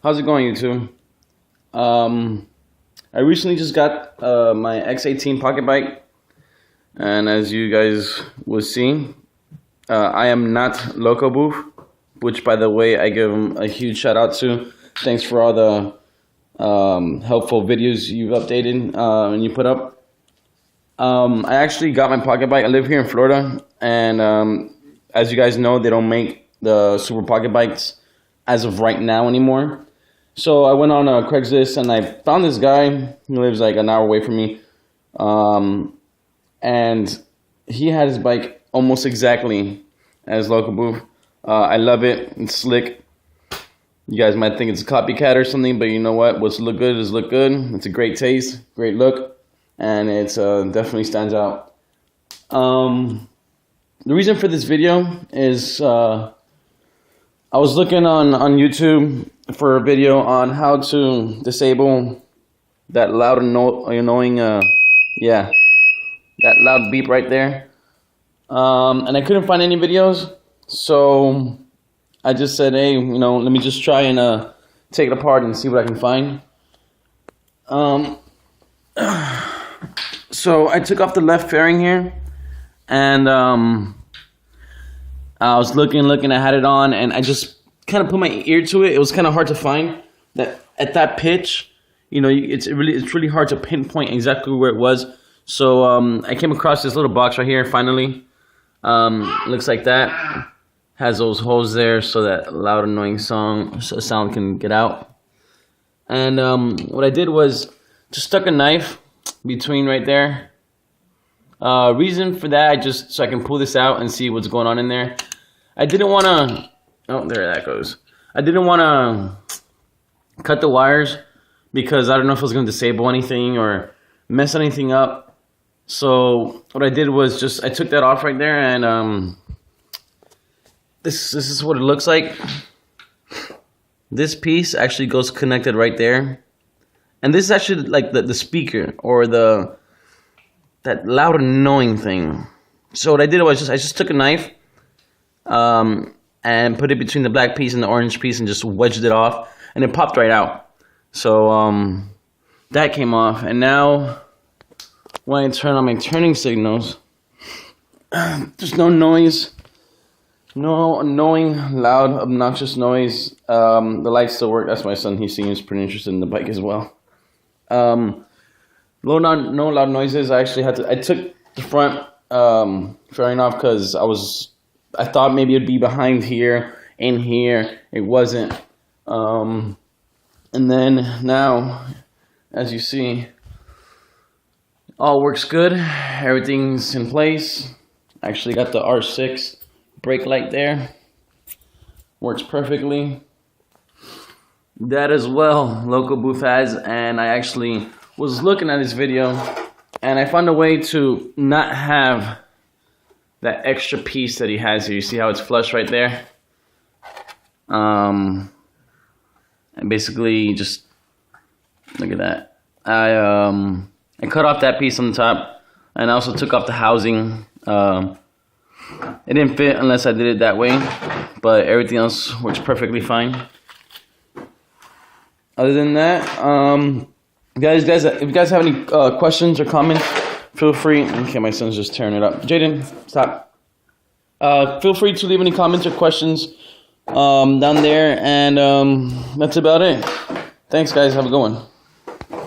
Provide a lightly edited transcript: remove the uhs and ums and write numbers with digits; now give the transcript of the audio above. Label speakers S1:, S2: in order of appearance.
S1: How's it going, YouTube? I recently just got my X18 pocket bike, and as you guys will see, I am not Loco Booth, which, by the way, I give him a huge shout out to. Thanks for all the helpful videos you've updated and you put up. I actually got my pocket bike. I live here in Florida, and as you guys know, they don't make the super pocket bikes as of right now anymore. So I went on Craigslist and I found this guy who lives like an hour away from me, and he had his bike almost exactly as Loco Booth. I love it. It's slick. You guys might think it's a copycat or something, but you know what? What's look good is look good. It's a great taste, great look, and it's definitely stands out. The reason for this video is I was looking on YouTube for a video on how to disable that loud annoying that loud beep right there, and I couldn't find any videos, so I just said, hey, let me just try and take it apart and see what I can find. So I took off the left fairing here, and I was looking, I had it on, and I just kind of put my ear to it. It was kind of hard to find that at that pitch. It's really hard to pinpoint exactly where it was. So I came across this little box right here. Finally, looks like that. Has those holes there so that loud annoying sound can get out. And what I did was just stuck a knife between right there. Reason for that, so I can pull this out and see what's going on in there. I didn't want to. Oh, there that goes. I didn't want to cut the wires because I don't know if it was going to disable anything or mess anything up. So what I did was I took that off right there, and this is what it looks like. This piece actually goes connected right there, and this is actually like the speaker or that loud annoying thing. So what I did was I just took a knife and put it between the black piece and the orange piece and just wedged it off, and it popped right out. So that came off, and now when I turn on my turning signals, there's no noise, no annoying, loud, obnoxious noise. The lights still work. That's my son. He seems pretty interested in the bike as well. No loud noises. I took the front fairing off because I thought maybe it'd be behind here, in here. It wasn't. And then now, as you see, all works good. Everything's in place. Actually got the R6 brake light there. Works perfectly. That as well, Loco Booth has, and I actually was looking at this video, and I found a way to not have that extra piece that he has here. You see how it's flush right there? And basically, just look at that. I cut off that piece on the top, and I also took off the housing. It didn't fit unless I did it that way, but everything else works perfectly fine. Other than that, guys, if you guys have any questions or comments, feel free. Okay, my son's just tearing it up. Jaden, stop. Feel free to leave any comments or questions down there, and that's about it. Thanks, guys. Have a good one.